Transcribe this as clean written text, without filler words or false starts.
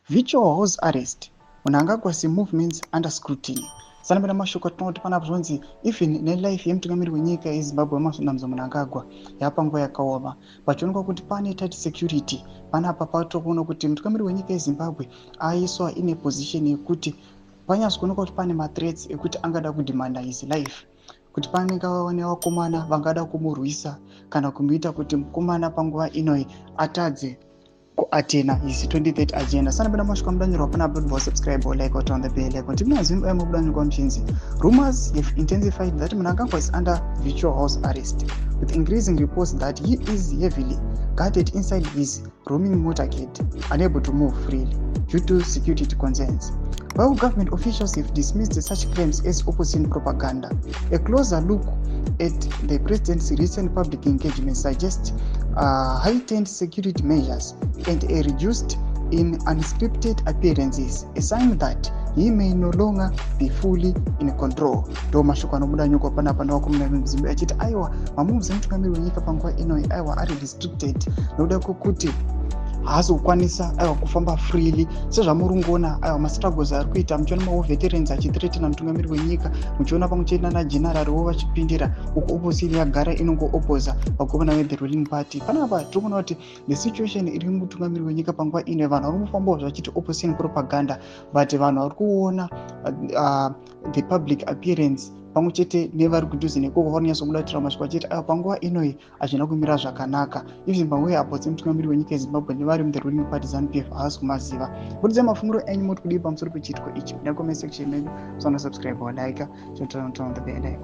Virtual house arrest. Munangagwa movements under scrutiny. Sanamira mashoko tinoti panapa zvonzi even nelife yemutungamiri wenyika yeZimbabwe Emmerson Mnangagwa yapanguva yakaoma. Pachionekwa kuti pane tight security panapa patokuona kuti mutungamiri wenyika yeZimbabwe aiswa ine position yekuti panyasi kuonekwa kuti pane mathreats ekuti angada kudhimanda his life. Kuti panenge nevakomana vangada kumurwisa kana kumuita kuti mukomana panguva inoyi atadze kuatena his 2030 agenda. Sanabena mashoko mudanyirwa panapa kuti subscribe or like or turn the bell icon. Timina zimba yamudanyirwa mchinzi. Rumors have intensified that Mnangagwa is under virtual house arrest, with increasing reports that he is heavily guarded inside his roaming motorcade, unable to move freely due to security concerns. While government officials have dismissed such claims as opposition propaganda, a closer look at the president's recent public engagement suggests heightened security measures and a reduced in unscripted appearances, a sign that he may no longer be fully in control. Ndo mashoko anobuda nyuko panapa ndawakomuna mzimbe achiti aiwa mamoves emutungamiri wenyika panguva inoyi aiwa ari restricted nokuda kwokuti haazokwanisa aiwa kufamba freely sezvamurungoona aiwa mastruggles ari kuita muchiona maveterans achithreatena mutungamiri wenyika, muchiona pamwe chete nana generalwo vachipindira uko opposition yagara inongoopposa pagovernor we the ruling party. Panapa tinoona kuti the situation iri mutungamiri wenyika panguva ino vanhu vari kufambawo zvachiti opposition propaganda, but vanhu vari kuona the public appearance pamwe chete nevari kudhuze nekoko vanonyatsomudatira mashoko achiti panguva inoyi hazvina kumira zvakanaka. If Zimbabwe apotse mutungamiri wenyika yeZimbabwe nevari the ruling party ZANU-PF haasi kumaziva. Budza mafunguro enyu moti kudii pamusoro pechitiko ichi. Nekucomment section medu, subscribe or like, turn on the bell icon.